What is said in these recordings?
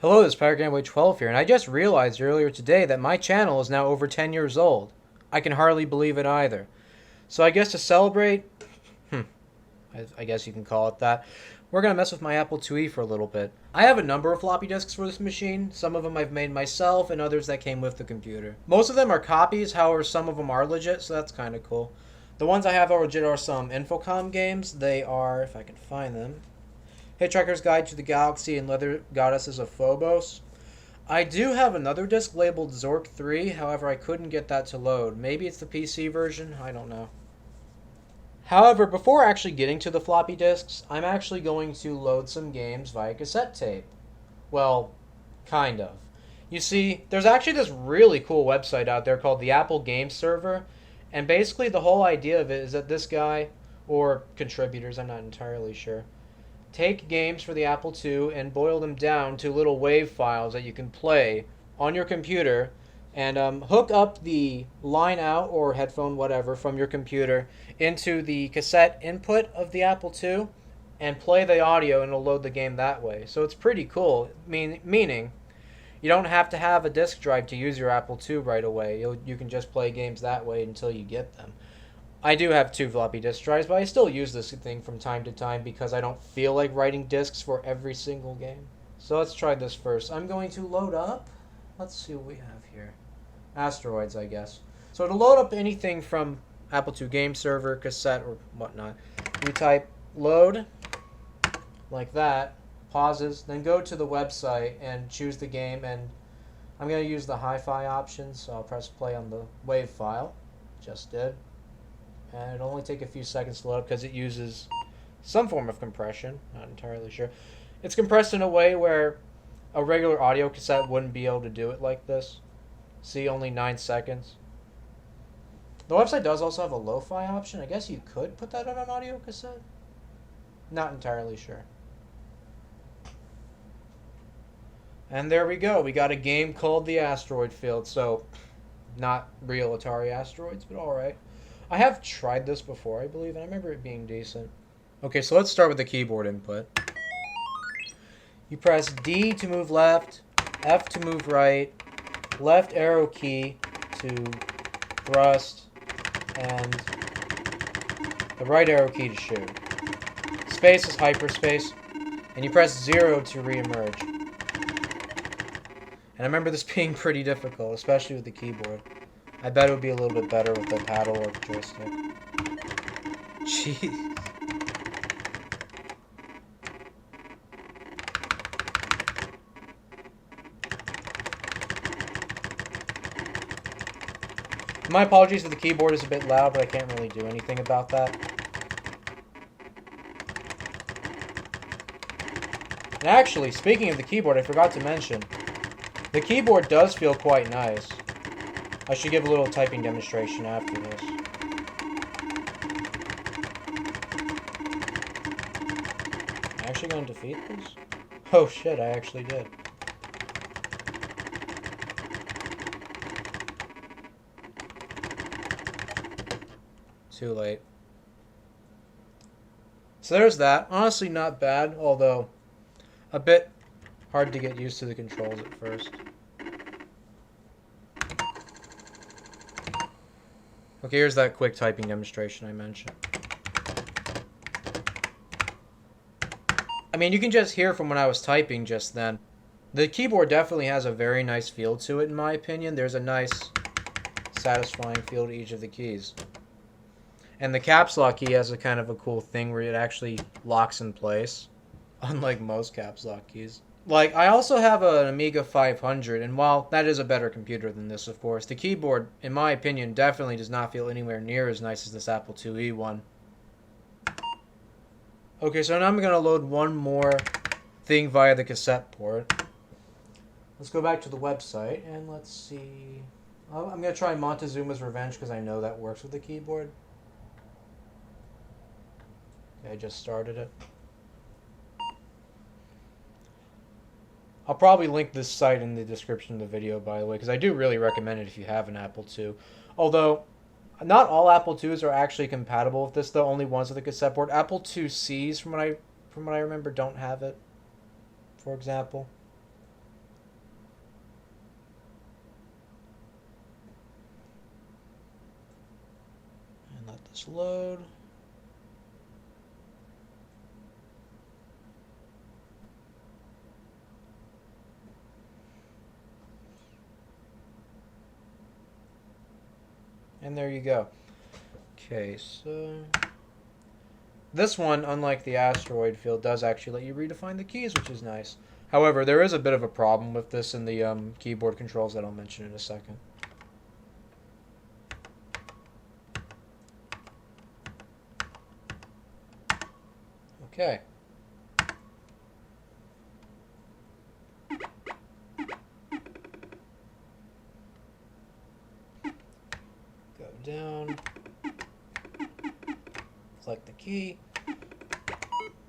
Hello, this is PowerGameway12 here, and I just realized earlier today that my channel is now over 10 years old. I can hardly believe it either. So I guess to celebrate, I guess you can call it that, we're going to mess with my Apple IIe for a little bit. I have a number of floppy disks for this machine. Some of them I've made myself, and others that came with the computer. Most of them are copies, however some of them are legit, so that's kind of cool. The ones I have are legit are some Infocom games. They are, if I can find them, Hitchhiker's Guide to the Galaxy and Leather Goddesses of Phobos. I do have another disc labeled Zork 3, however I couldn't get that to load. Maybe it's the PC version, I don't know. However, before actually getting to the floppy disks, I'm actually going to load some games via cassette tape. Well, kind of. You see, there's actually this really cool website out there called the Apple Game Server, and basically the whole idea of it is that this guy, or contributors, I'm not entirely sure, take games for the Apple II and boil them down to little WAV files that you can play on your computer and hook up the line out or headphone, whatever, from your computer into the cassette input of the Apple II and play the audio and it'll load the game that way. So it's pretty cool, meaning you don't have to have a disk drive to use your Apple II right away. You can just play games that way until you get them. I do have two floppy disk drives, but I still use this thing from time to time because I don't feel like writing disks for every single game. So let's try this first. I'm going to load up. Let's see what we have here. Asteroids, I guess. So to load up anything from Apple II Game Server, cassette, or whatnot, you type load, like that, pauses, then go to the website and choose the game, and I'm going to use the hi-fi option, so I'll press play on the WAV file. Just did. And it'll only take a few seconds to load up because it uses some form of compression. Not entirely sure. It's compressed in a way where a regular audio cassette wouldn't be able to do it like this. See, only 9 seconds. The website does also have a lo-fi option. I guess you could put that on an audio cassette. Not entirely sure. And there we go. We got a game called The Asteroid Field. So, not real Atari asteroids, but alright. I have tried this before, I believe, and I remember it being decent. Okay, so let's start with the keyboard input. You press D to move left, F to move right, left arrow key to thrust, and the right arrow key to shoot. Space is hyperspace, and you press 0 to re-emerge. And I remember this being pretty difficult, especially with the keyboard. I bet it would be a little bit better with the paddle or the joystick. Jeez. My apologies if the keyboard is a bit loud, but I can't really do anything about that. And actually, speaking of the keyboard, I forgot to mention, the keyboard does feel quite nice. I should give a little typing demonstration after this. Am I actually going to defeat this? Oh shit, I actually did. Too late. So there's that. Honestly not bad, although a bit hard to get used to the controls at first. Okay, here's that quick typing demonstration I mentioned. I mean, you can just hear from when I was typing just then. The keyboard definitely has a very nice feel to it, in my opinion. There's a nice, satisfying feel to each of the keys. And the caps lock key has a kind of a cool thing where it actually locks in place, unlike most caps lock keys. Like, I also have an Amiga 500, and while that is a better computer than this, of course, the keyboard, in my opinion, definitely does not feel anywhere near as nice as this Apple IIe one. Okay, so now I'm going to load one more thing via the cassette port. Let's go back to the website, and let's see. I'm going to try Montezuma's Revenge, because I know that works with the keyboard. Okay, I just started it. I'll probably link this site in the description of the video, by the way, because I do really recommend it if you have an Apple II. Although, not all Apple IIs are actually compatible with this, though. Only ones with a cassette port. Apple IIcs, from what I remember, don't have it, for example. Let's load. And there you go. Okay, so this one, unlike the asteroid field, does actually let you redefine the keys, which is nice. However, there is a bit of a problem with this in the keyboard controls that I'll mention in a second. Okay. Go down. Select the key. And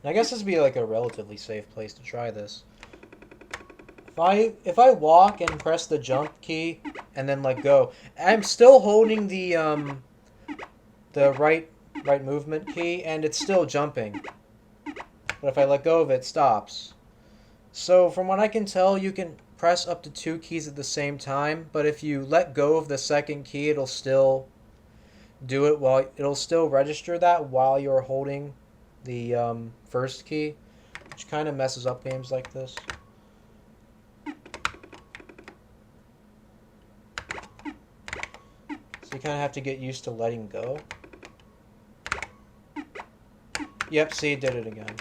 I guess this would be like a relatively safe place to try this. If I walk and press the jump key and then let go, I'm still holding the right movement key and it's still jumping. But if I let go of it, it stops. So from what I can tell, you can press up to 2 keys at the same time, but if you let go of the second key, it'll still do it it'll still register that while you're holding the first key, which kind of messes up games like this. So you kind of have to get used to letting go. Yep, see, it did it again.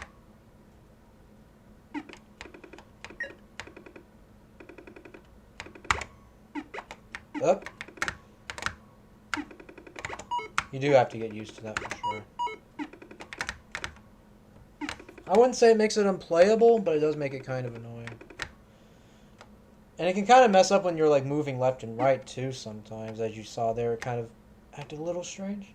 Up. You do have to get used to that for sure. I wouldn't say it makes it unplayable, but it does make it kind of annoying. And it can kind of mess up when you're like moving left and right too sometimes, as you saw there. It kind of acted a little strange.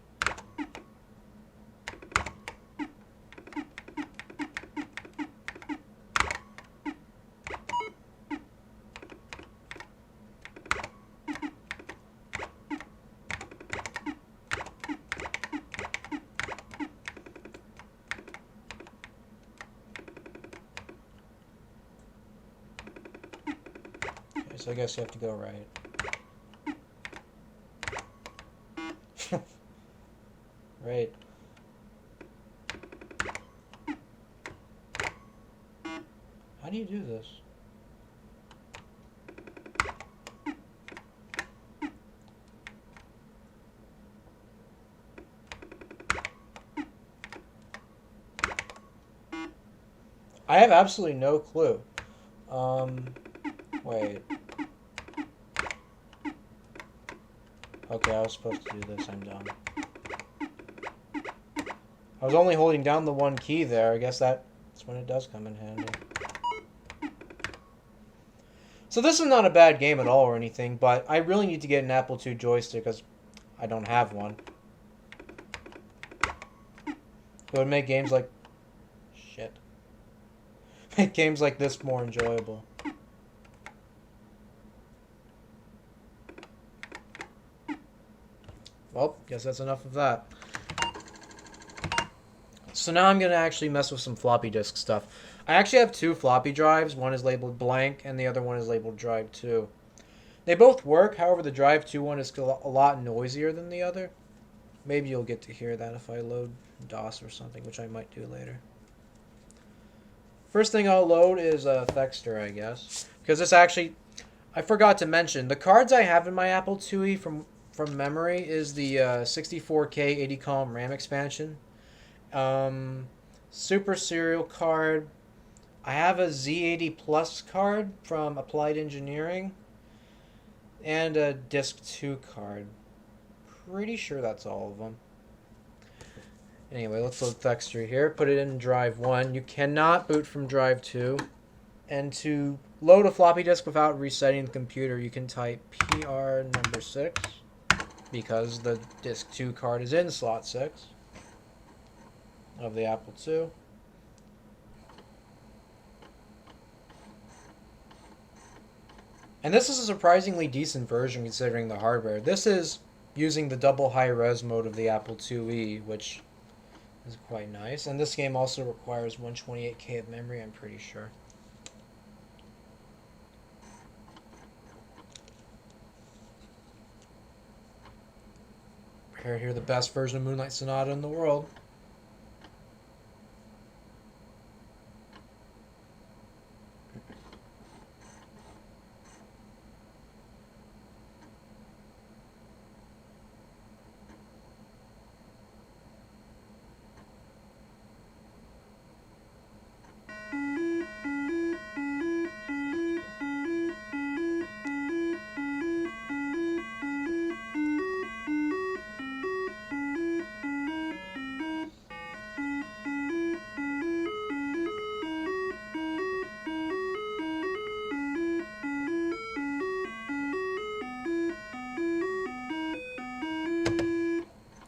So I guess you have to go right. Right. How do you do this? I have absolutely no clue. Wait. Okay, I was supposed to do this. I'm dumb. I was only holding down the one key there. I guess that's when it does come in handy. So this is not a bad game at all or anything, but I really need to get an Apple II joystick because I don't have one. It would make games like... Shit. Make games like this more enjoyable. Well, guess that's enough of that. So now I'm going to actually mess with some floppy disk stuff. I actually have 2 floppy drives. One is labeled blank and the other one is labeled drive 2. They both work, however the drive 2 one is a lot noisier than the other. Maybe you'll get to hear that if I load DOS or something, which I might do later. First thing I'll load is Thexter, I guess. Because this actually, I forgot to mention, the cards I have in my Apple IIe from memory is the 64K 80 column RAM expansion. Super Serial card. I have a Z80 Plus card from Applied Engineering. And a Disc 2 card. Pretty sure that's all of them. Anyway, let's load Thexter here. Put it in drive 1. You cannot boot from drive 2. And to load a floppy disk without resetting the computer, you can type PR number 6. Because the Disc 2 card is in slot 6 of the Apple II. And this is a surprisingly decent version considering the hardware. This is using the double high-res mode of the Apple IIe, which is quite nice. And this game also requires 128K of memory, I'm pretty sure. hear the best version of Moonlight Sonata in the world.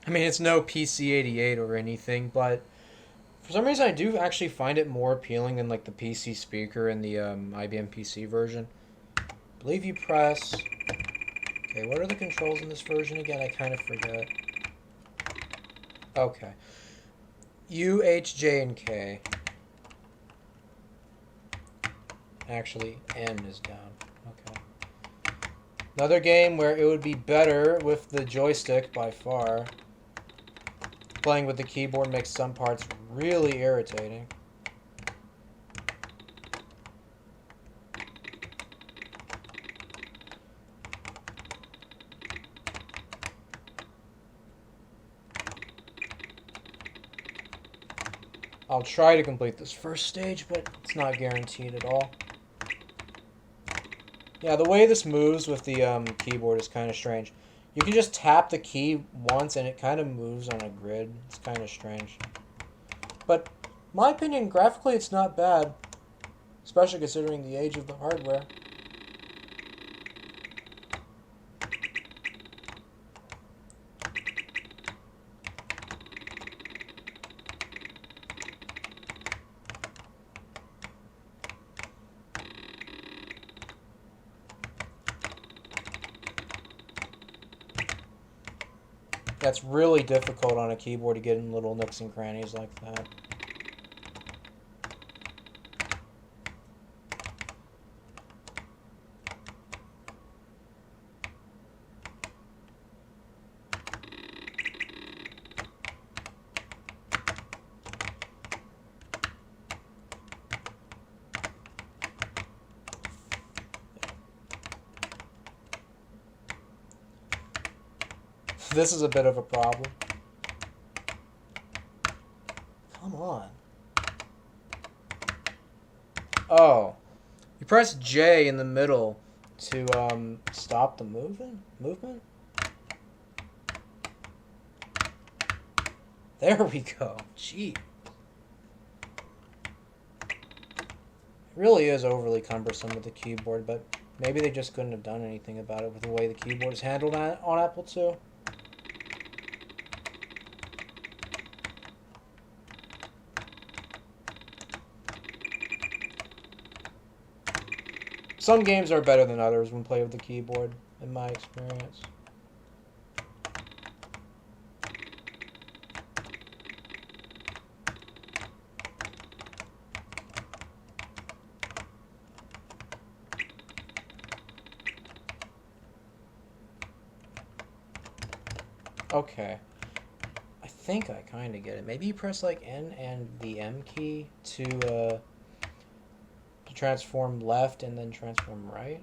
I mean, it's no PC-88 or anything, but for some reason I do actually find it more appealing than like the PC speaker in the IBM PC version. I believe you press... Okay, what are the controls in this version again? I kind of forget. Okay. U, H, J, and K. Actually, N is down. Okay. Another game where it would be better with the joystick by far. Playing with the keyboard makes some parts really irritating. I'll try to complete this first stage, but it's not guaranteed at all. Yeah, the way this moves with the keyboard is kind of strange. You can just tap the key once and it kind of moves on a grid. It's kind of strange. But, in my opinion, graphically it's not bad. Especially considering the age of the hardware. That's really difficult on a keyboard to get in little nooks and crannies like that. This is a bit of a problem. Come on. Oh. You press J in the middle to stop the movement? There we go. Gee. It really is overly cumbersome with the keyboard, but maybe they just couldn't have done anything about it with the way the keyboard is handled on Apple II. Some games are better than others when played with the keyboard, in my experience. Okay. I think I kind of get it. Maybe you press like N and the M key to transform left and then transform right.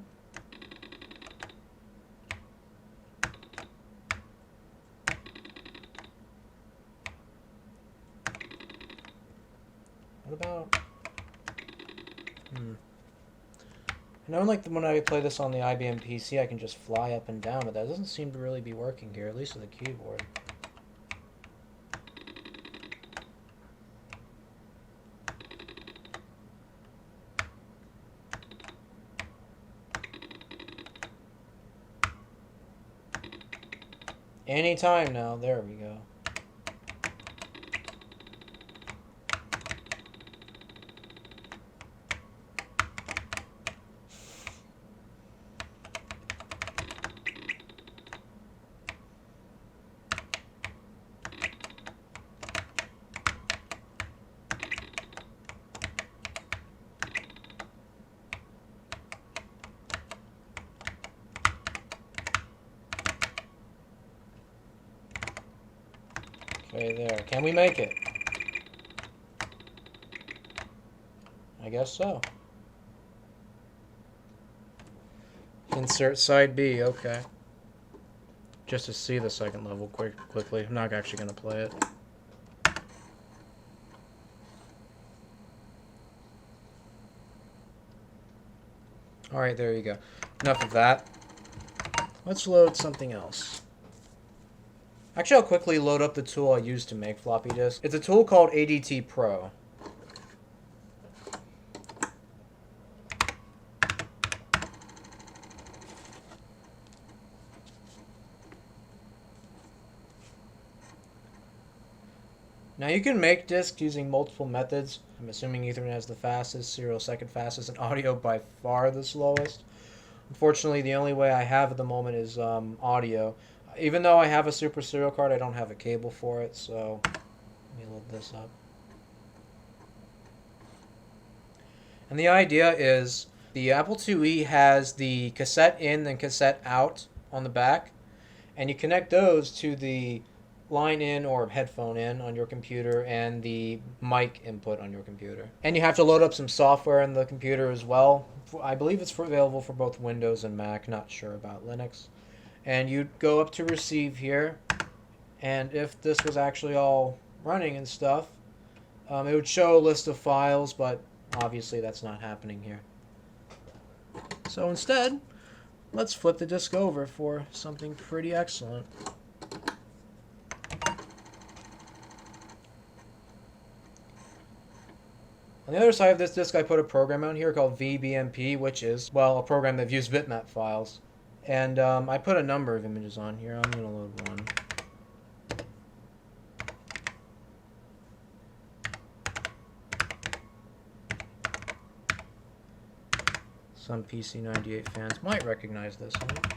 What about... I know like when I play this on the IBM PC, I can just fly up and down, but that doesn't seem to really be working here, at least with the keyboard. Anytime now, there we go. right there. Can we make it? I guess so. Insert side B, okay. Just to see the second level quickly. I'm not actually going to play it. Alright, there you go. Enough of that. Let's load something else. Actually, I'll quickly load up the tool I use to make floppy disks. It's a tool called ADT Pro. Now you can make disks using multiple methods. I'm assuming Ethernet is the fastest, serial second fastest, and audio by far the slowest. Unfortunately, the only way I have at the moment is audio. Even though I have a super serial card, I don't have a cable for it, so let me load this up. And the idea is the Apple IIe has the cassette in and cassette out on the back, and you connect those to the line in or headphone in on your computer and the mic input on your computer. And you have to load up some software in the computer as well. I believe it's available for both Windows and Mac, not sure about Linux. And you'd go up to receive here, and if this was actually all running and stuff, it would show a list of files, but obviously that's not happening here. So instead, let's flip the disk over for something pretty excellent. On the other side of this disk, I put a program on here called VBMP, which is, well, a program that views bitmap files. And I put a number of images on here. I'm going to load one. Some PC98 fans might recognize this image.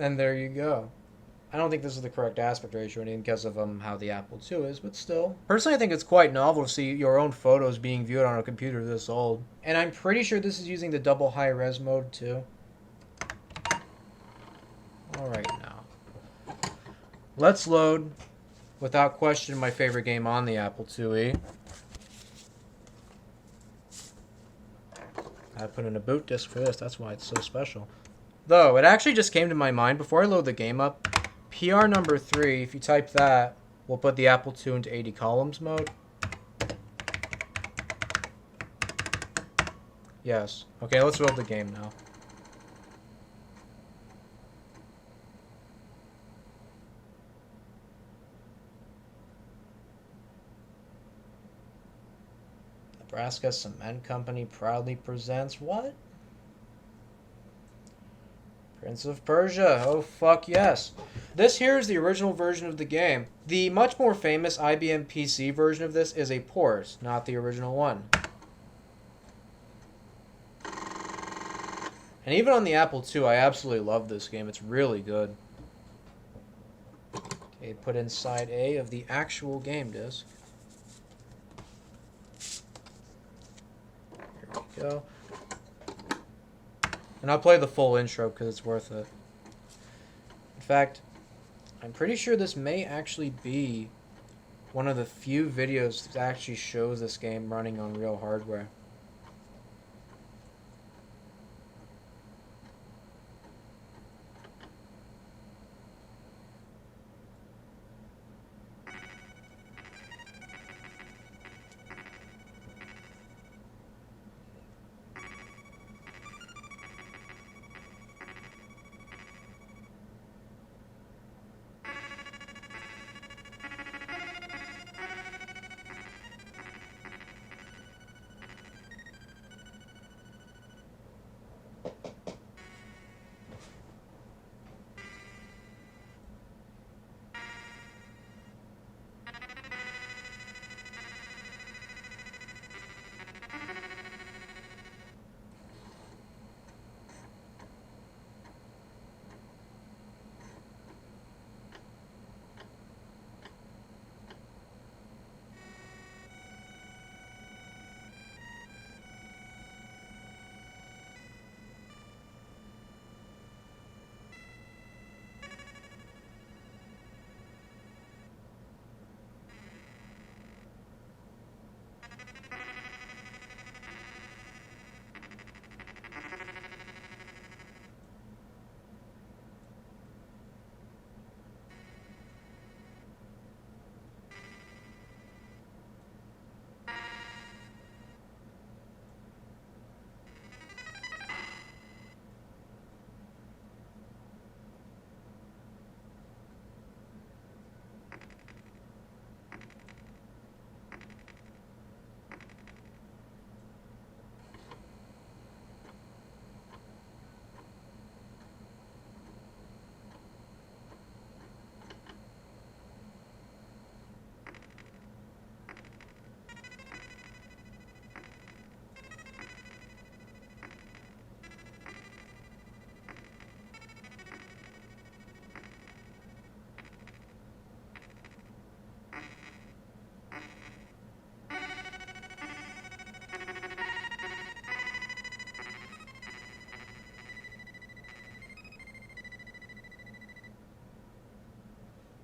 And there you go. I don't think this is the correct aspect ratio because of how the Apple II is, but still. Personally, I think it's quite novel to see your own photos being viewed on a computer this old. And I'm pretty sure this is using the double high-res mode, too. Alright, now. Let's load, without question, my favorite game on the Apple IIe. I put in a boot disk for this, that's why it's so special. Though, it actually just came to my mind, before I load the game up, PR number 3, if you type that, we'll put the Apple II into 80 columns mode. Yes. Okay, let's load the game now. Nebraska Cement Company proudly presents what? Prince of Persia. Oh, fuck yes. This here is the original version of the game. The much more famous IBM PC version of this is a port, not the original one. And even on the Apple II, I absolutely love this game. It's really good. Okay, put in side A of the actual game disc. Here we go. And I'll play the full intro because it's worth it. In fact, I'm pretty sure this may actually be one of the few videos that actually shows this game running on real hardware.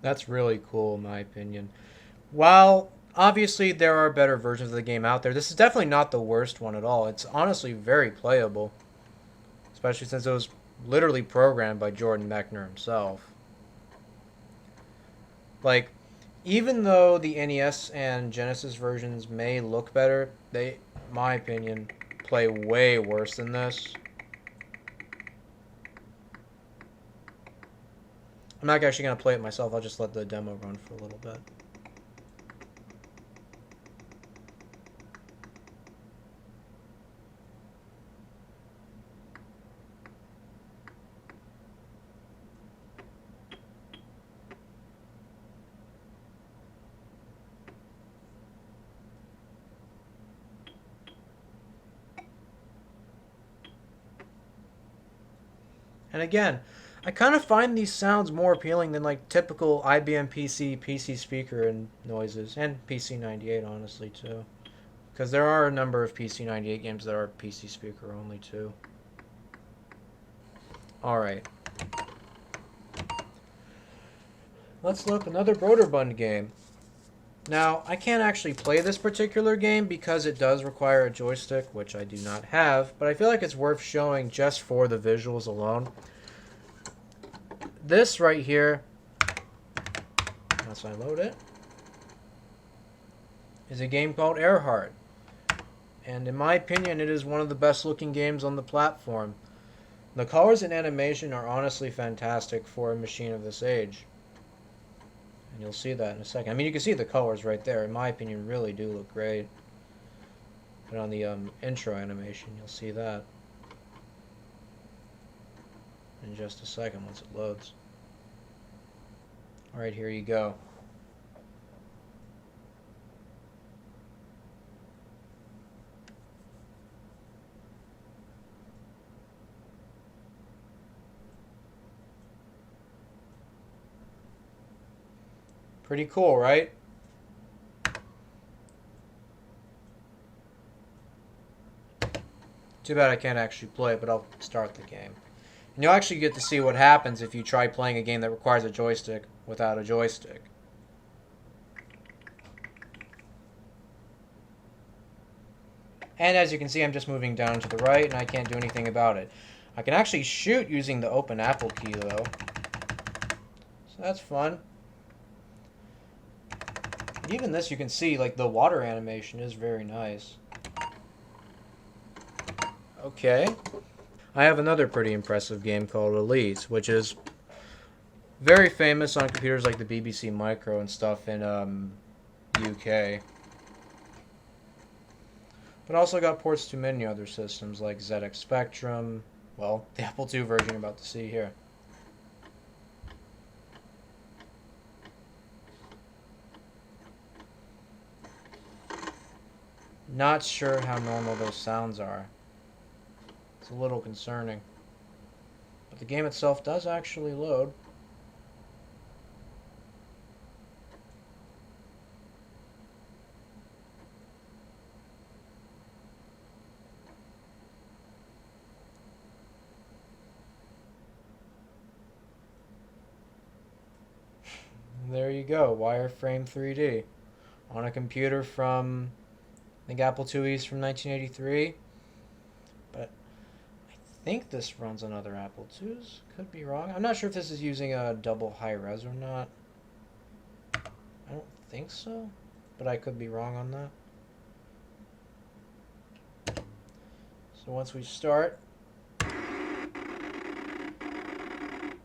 That's really cool, in my opinion. While obviously there are better versions of the game out there, this is definitely not the worst one at all. It's honestly very playable, especially since it was literally programmed by Jordan Mechner himself. Like, even though the NES and Genesis versions may look better, they, in my opinion, play way worse than this. I'm not actually going to play it myself. I'll just let the demo run for a little bit. And again, I kind of find these sounds more appealing than like typical IBM PC speaker and noises, and PC98 honestly too. Because there are a number of PC98 games that are PC speaker only too. Alright. Let's look another Broderbund game. Now, I can't actually play this particular game because it does require a joystick, which I do not have, but I feel like it's worth showing just for the visuals alone. This right here, once I load it, is a game called Earhart. And in my opinion, it is one of the best looking games on the platform. The colors and animation are honestly fantastic for a machine of this age. And you'll see that in a second. I mean, you can see the colors right there. In my opinion, really do look great. But on the intro animation, you'll see that in just a second once it loads. Alright, here you go. Pretty cool, right? Too bad I can't actually play it, but I'll start the game. And you'll actually get to see what happens if you try playing a game that requires a joystick without a joystick. And as you can see, I'm just moving down to the right, and I can't do anything about it. I can actually shoot using the open Apple key, though. So that's fun. And even this, you can see, like, the water animation is very nice. Okay. I have another pretty impressive game called Elite, which is very famous on computers like the BBC Micro and stuff in UK. But also got ports to many other systems like ZX Spectrum, well, the Apple II version you're about to see here. Not sure how normal those sounds are. It's a little concerning. But the game itself does actually load. There you go, wireframe 3D. On a computer from, I think Apple IIe's from 1983. But I think this runs on other Apple IIs. Could be wrong. I'm not sure if this is using a double high res or not. I don't think so, but I could be wrong on that. So once we start,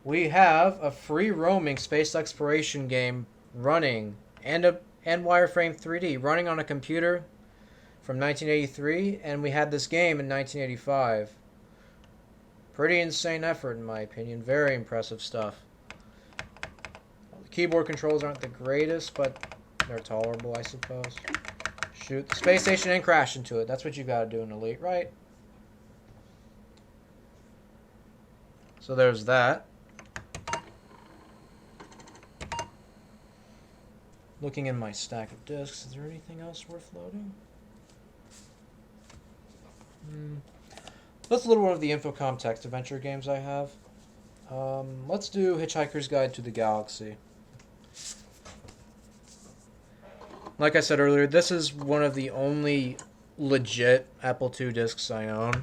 we have a free roaming space exploration game running and wireframe 3D running on a computer from 1983, and we had this game in 1985. Pretty insane effort in my opinion. Very impressive stuff. Well, the keyboard controls aren't the greatest, but they're tolerable, I suppose. Shoot the space station and crash into it. That's what you gotta do in Elite, right? So there's that. Looking in my stack of discs, is there anything else worth loading? Let's load one of the Infocom text adventure games I have. Let's do Hitchhiker's Guide to the Galaxy. Like I said earlier, this is one of the only legit Apple II discs I own.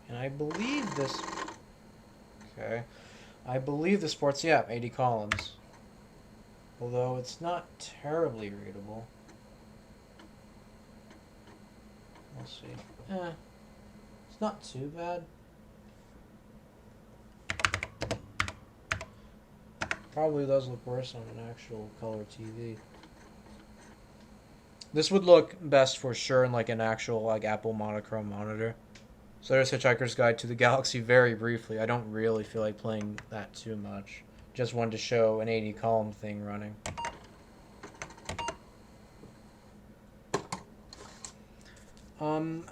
And I believe this... Okay. I believe this sports, yeah, 80 columns. Although it's not terribly readable. We'll see. It's not too bad. Probably does look worse on an actual color TV. This would look best for sure in like an actual like Apple monochrome monitor. So there's Hitchhiker's Guide to the Galaxy very briefly. I don't really feel like playing that too much. Just wanted to show an 80 column thing running.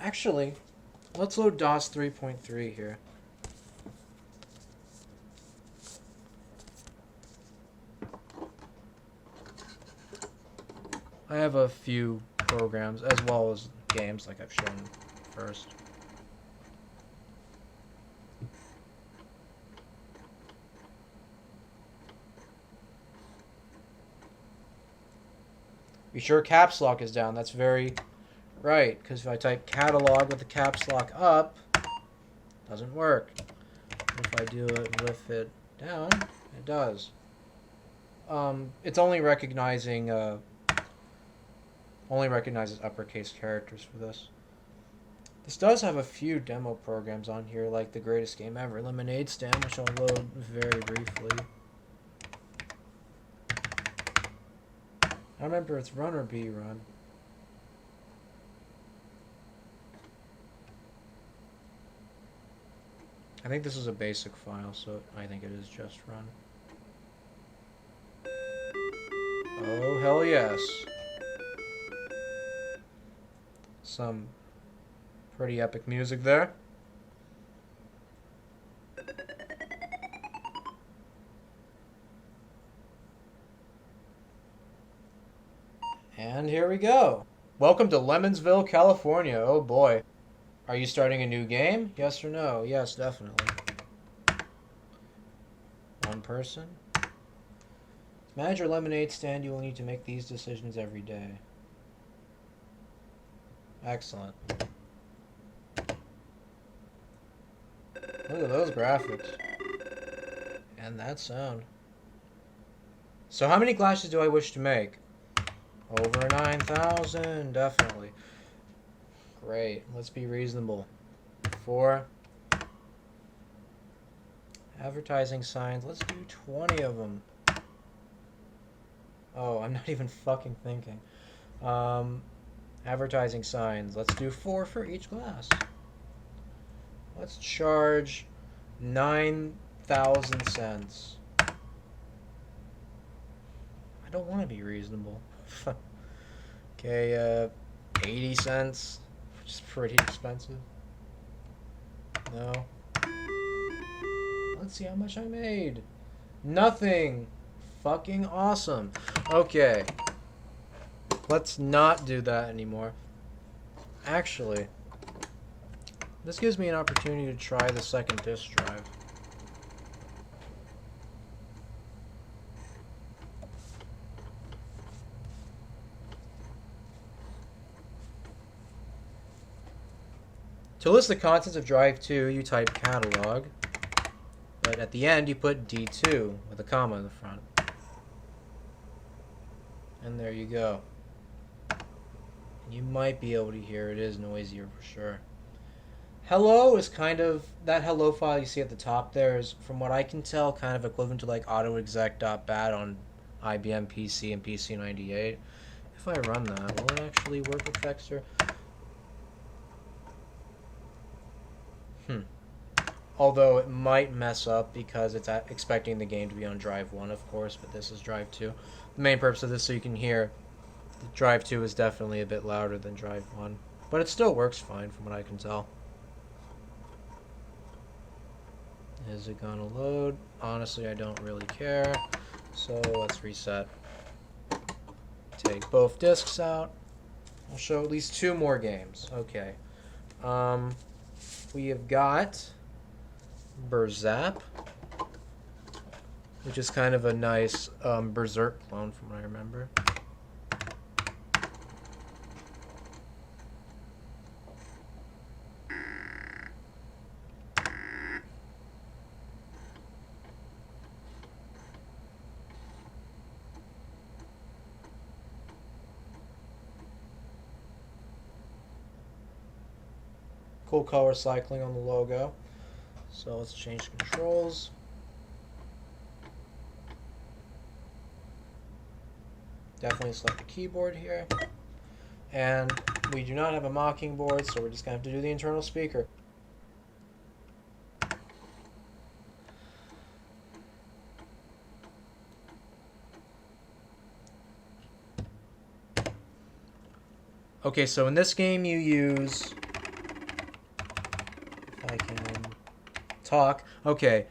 Actually, let's load DOS 3.3 here. I have a few programs as well as games like I've shown first. Be sure caps lock is down. That's very right, because if I type catalog with the caps lock up, it doesn't work. If I do it with it down, it does. It's only recognizing only recognizes uppercase characters for this. This does have a few demo programs on here, like the greatest game ever, Lemonade Stand, which I'll load very briefly. I remember it's run or be run. I think this is a basic file, so I think it is just run. Oh, hell yes. Some pretty epic music there. And here we go. Welcome to Lemonsville, California. Oh boy. Are you starting a new game? Yes or no? Yes, definitely. One person. To manage your lemonade stand, you will need to make these decisions every day. Excellent. Look at those graphics. And that sound. So how many glasses do I wish to make? Over 9,000, definitely. Great. Let's be reasonable. 4. Advertising signs. Let's do 20 of them. Oh, I'm not even fucking thinking. Advertising signs. Let's do 4 for each glass. Let's charge 9,000 cents. I don't want to be reasonable. Okay, 80 cents. Which is pretty expensive. No. Let's see how much I made. Nothing. Fucking awesome. Okay. Let's not do that anymore. Actually, this gives me an opportunity to try the second disk drive. To list the contents of drive 2, you type catalog, but at the end you put D2 with a comma in the front. And there you go. You might be able to hear it is noisier for sure. Hello is kind of, that hello file you see at the top there is, from what I can tell, kind of equivalent to like autoexec.bat on IBM PC and PC98. If I run that, will it actually work with Vexter? Although it might mess up because it's expecting the game to be on drive 1, of course, but this is drive 2. The main purpose of this, so you can hear, drive 2 is definitely a bit louder than drive 1. But it still works fine from what I can tell. Is it gonna load? Honestly, I don't really care. So let's reset. Take both discs out. I'll show at least 2 more games. Okay. We have got Berzap. which is kind of a nice Berserk clone from what I remember. Cool color cycling on the logo. So let's change controls. Definitely select the keyboard here. And we do not have a mocking board, so we're just going to have to do the internal speaker. Okay, so in this game you use... If I can talk. Okay.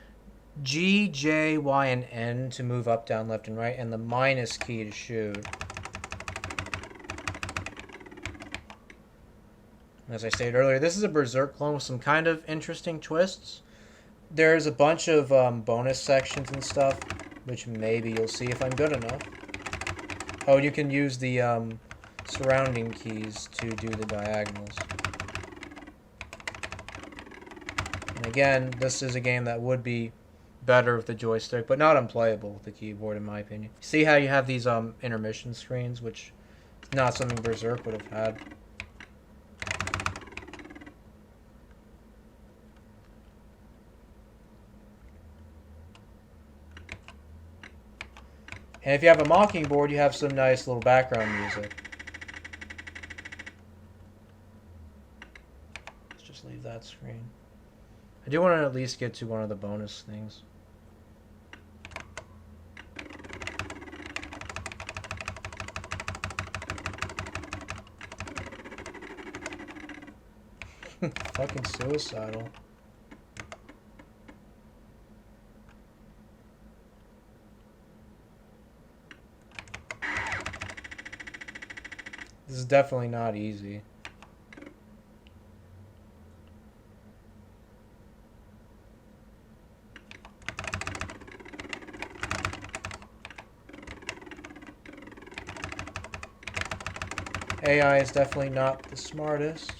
G, J, Y, and N to move up, down, left, and right, and the minus key to shoot. As I stated earlier, this is a Berserk clone with some kind of interesting twists. There's a bunch of bonus sections and stuff, which maybe you'll see if I'm good enough. Oh, you can use the surrounding keys to do the diagonals. And again, this is a game that would be better with the joystick, but not unplayable with the keyboard, in my opinion. See how you have these intermission screens, which is not something Berserk would have had. And if you have a Mockingbird, you have some nice little background music. Let's just leave that screen. I do want to at least get to one of the bonus things. Fucking suicidal. This is definitely not easy. AI is definitely not the smartest.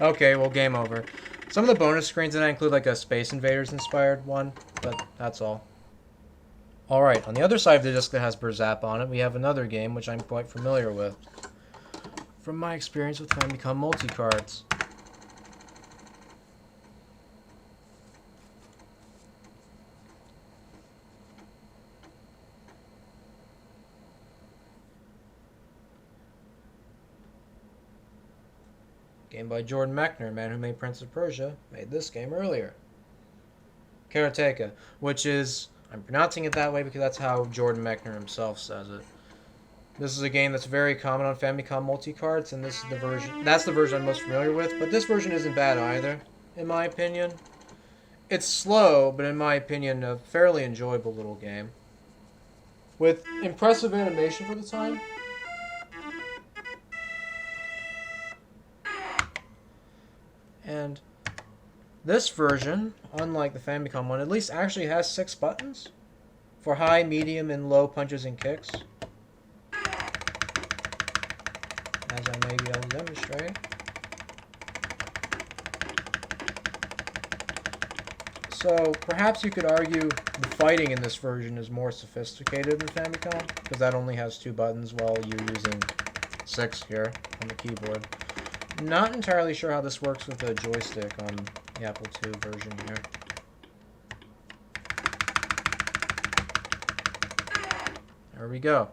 Okay, well, game over. Some of the bonus screens in that include like a Space Invaders inspired one, but that's all. Alright, on the other side of the disc that has Berzap on it, we have another game which I'm quite familiar with from my experience with Famicom multi-cards. Game by Jordan Mechner, man who made Prince of Persia, made this game earlier. Karateka, which is, I'm pronouncing it that way because that's how Jordan Mechner himself says it. This is a game that's very common on Famicom multi-cards, and this is the version, that's the version I'm most familiar with, but this version isn't bad either, in my opinion. It's slow, but in my opinion, a fairly enjoyable little game. With impressive animation for the time. And this version, unlike the Famicom one, at least actually has 6 buttons for high, medium, and low punches and kicks. As I may be able to demonstrate. So perhaps you could argue the fighting in this version is more sophisticated than Famicom, because that only has 2 buttons while you're using 6 here on the keyboard. Not entirely sure how this works with the joystick on the Apple II version here. There we go.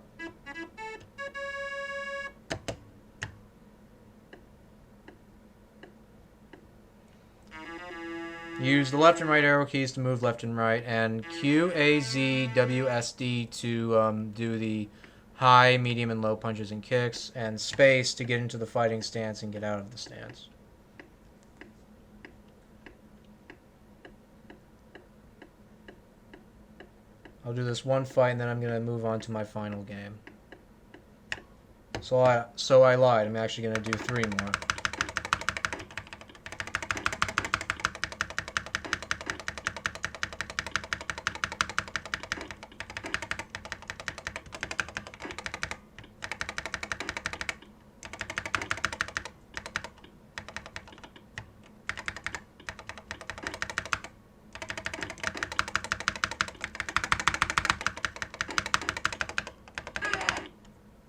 Use the left and right arrow keys to move left and right, and Q, A, Z, W, S, D to do the high, medium, and low punches and kicks, and space to get into the fighting stance and get out of the stance. I'll do this one fight, and then I'm going to move on to my final game. So I lied. I'm actually going to do 3 more.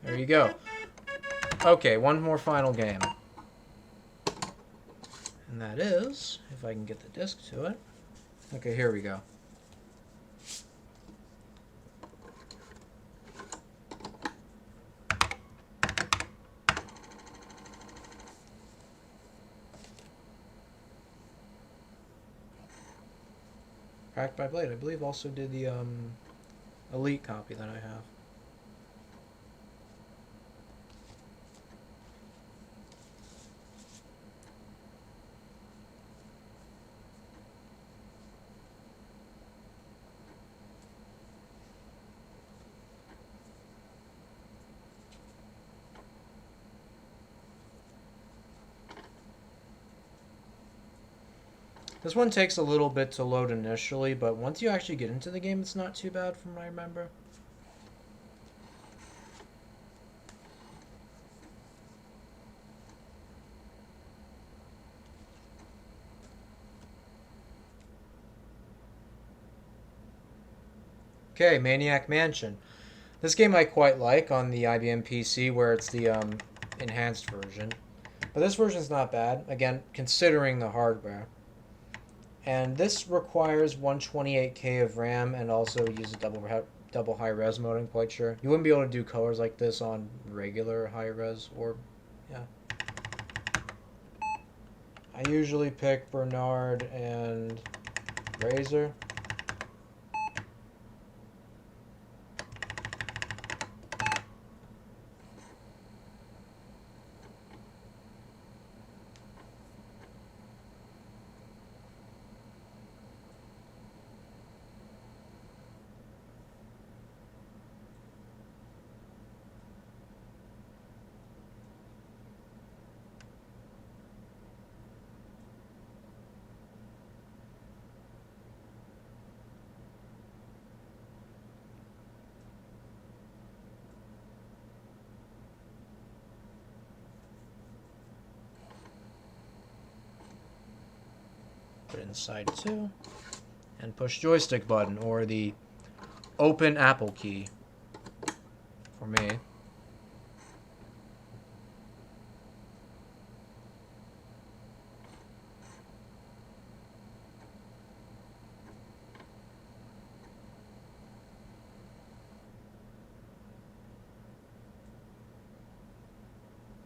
There you go. Okay, one more final game. And that is, if I can get the disc to it. Okay, here we go. Cracked by Blade, I believe, also did the Elite copy that I have. This one takes a little bit to load initially, but once you actually get into the game, it's not too bad from what I remember. Okay, Maniac Mansion. This game I quite like on the IBM PC, where it's the enhanced version. But this version's not bad, again, considering the hardware. And this requires 128K of RAM and also uses double high res mode, I'm quite sure. You wouldn't be able to do colors like this on regular high res or, yeah. I usually pick Bernard and Razor. Put it inside too. And push joystick button, or the open Apple key for me.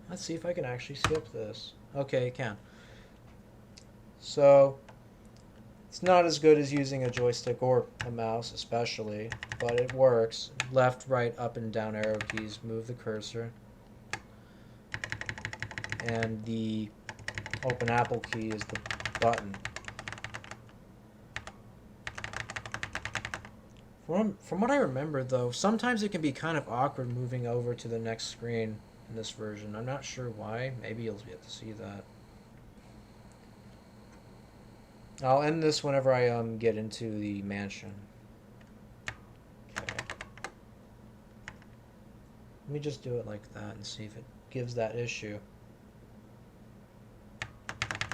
Let's see if I can actually skip this. Okay, it can. So, it's not as good as using a joystick or a mouse especially, but it works. Left, right, up, and down arrow keys move the cursor. And the open Apple key is the button. From what I remember though, sometimes it can be kind of awkward moving over to the next screen in this version. I'm not sure why. Maybe you'll get to see that. I'll end this whenever I get into the mansion. Okay. Let me just do it like that and see if it gives that issue.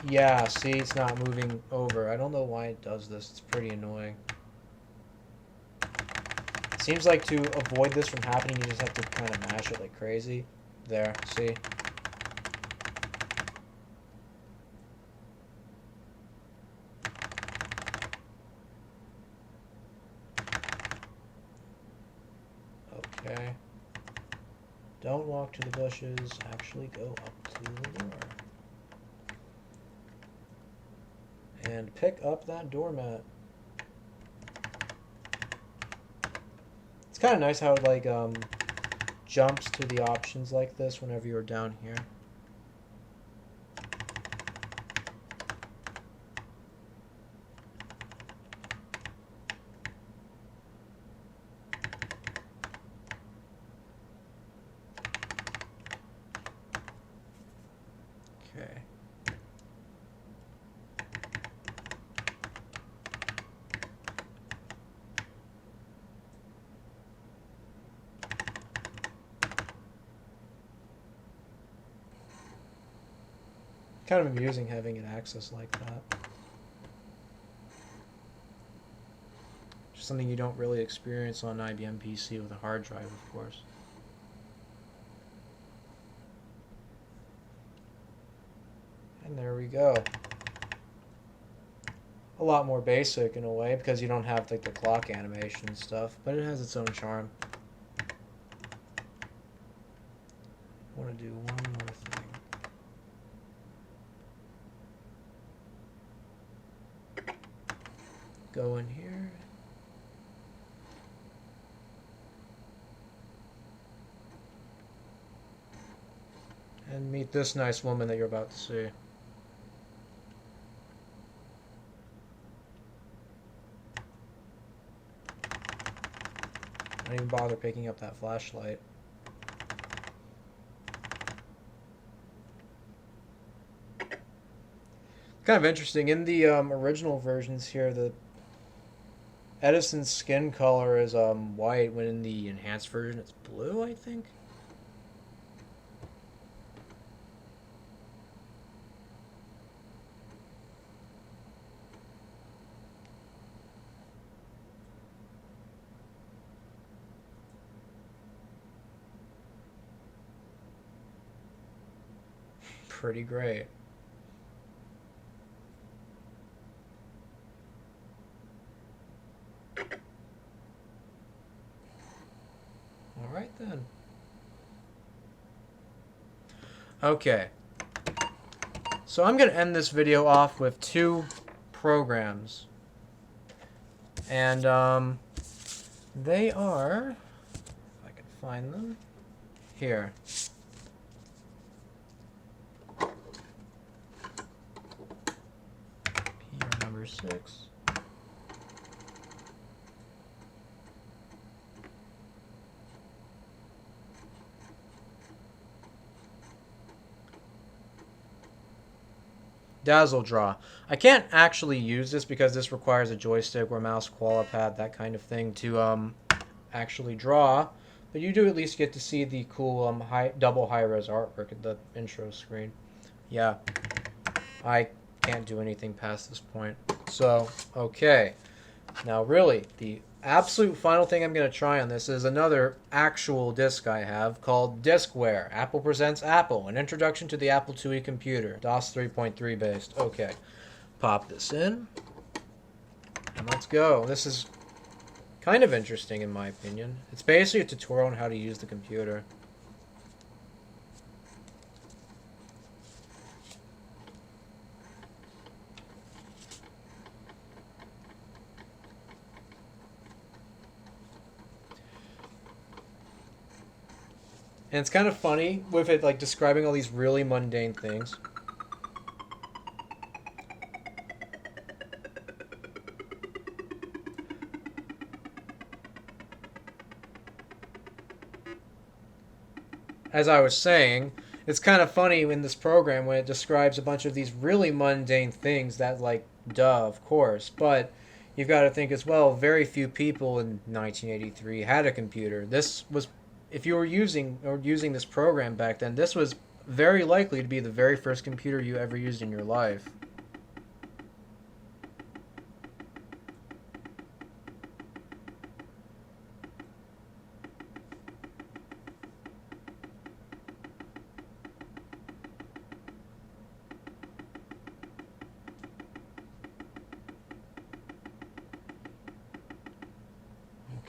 Yeah, see, it's not moving over. I don't know why it does this. It's pretty annoying. It seems like to avoid this from happening, you just have to kind of mash it like crazy. There, see? Okay. Don't walk to the bushes, actually go up to the door. And pick up that doormat. It's kind of nice how it like jumps to the options like this whenever you're down here. Okay. Kind of amusing having an access like that. Just something you don't really experience on an IBM PC with a hard drive, of course. And there we go. A lot more basic in a way because you don't have like the clock animation and stuff, but it has its own charm. I want to do one more thing. Go in here. And meet this nice woman that you're about to see. I didn't even bother picking up that flashlight. Kind of interesting. In the original versions here, the Edison's skin color is white, when in the enhanced version it's blue, I think. Pretty great. All right then. Okay. So I'm going to end this video off with two programs. And they are, if I can find them, here. PR number 6. Dazzle Draw. I can't actually use this because this requires a joystick or mouse qualipad, that kind of thing, to actually draw. But you do at least get to see the cool double high-res artwork at the intro screen. Yeah, I can't do anything past this point. So, okay. Now, really, the absolute final thing I'm going to try on this is another actual disc I have called Discware. Apple Presents Apple, an introduction to the Apple IIe computer. DOS 3.3 based. Okay. Pop this in. And let's go. This is kind of interesting in my opinion. It's basically a tutorial on how to use the computer. And it's kind of funny with it like describing all these really mundane things. As I was saying, it's kind of funny in this program when it describes a bunch of these really mundane things that, like, duh, of course, but you've got to think as well, very few people in 1983 had a computer. This was, if you were using this program back then, this was very likely to be the very first computer you ever used in your life.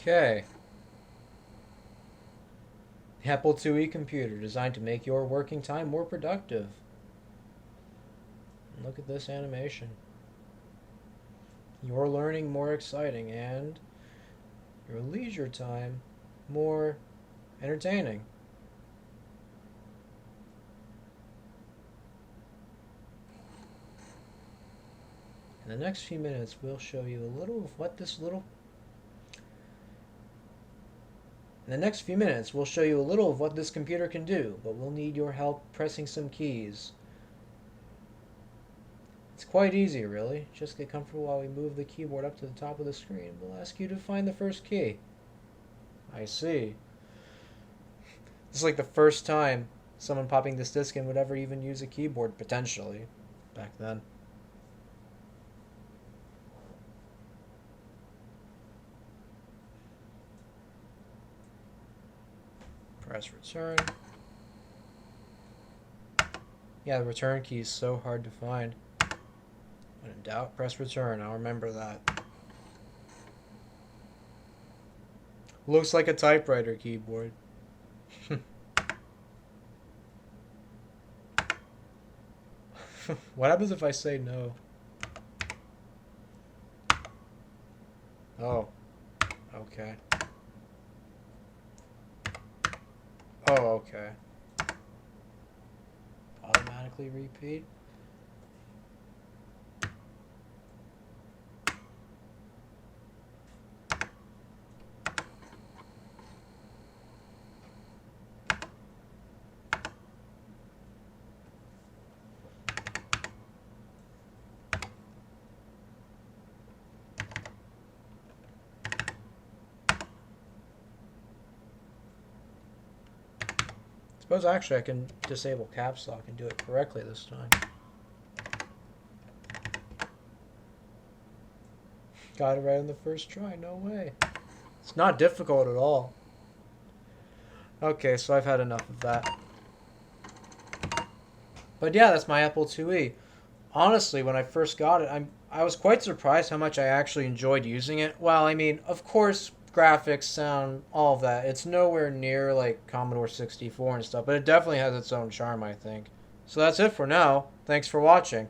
Okay. Apple IIe computer designed to make your working time more productive. Look at this animation. Your learning more exciting and your leisure time more entertaining. In the next few minutes, we'll show you a little of what this little... In the next few minutes, we'll show you a little of what this computer can do, but we'll need your help pressing some keys. It's quite easy, really. Just get comfortable while we move the keyboard up to the top of the screen. We'll ask you to find the first key. I see. This is like the first time someone popping this disc in would ever even use a keyboard, potentially, back then. Press return. Yeah, the return key is so hard to find. When in doubt, press return. I'll remember that. Looks like a typewriter keyboard. What happens if I say no? Oh. Okay. Oh, okay. Automatically repeat. Suppose actually I can disable caps lock and do it correctly this time. Got it right on the first try, no way. It's not difficult at all. Okay, so I've had enough of that. But yeah, that's my Apple IIe. Honestly, when I first got it, I was quite surprised how much I actually enjoyed using it. Well, I mean, of course, graphics, sound, all of that. It's nowhere near like Commodore 64 and stuff, but it definitely has its own charm, I think. So that's it for now. Thanks for watching.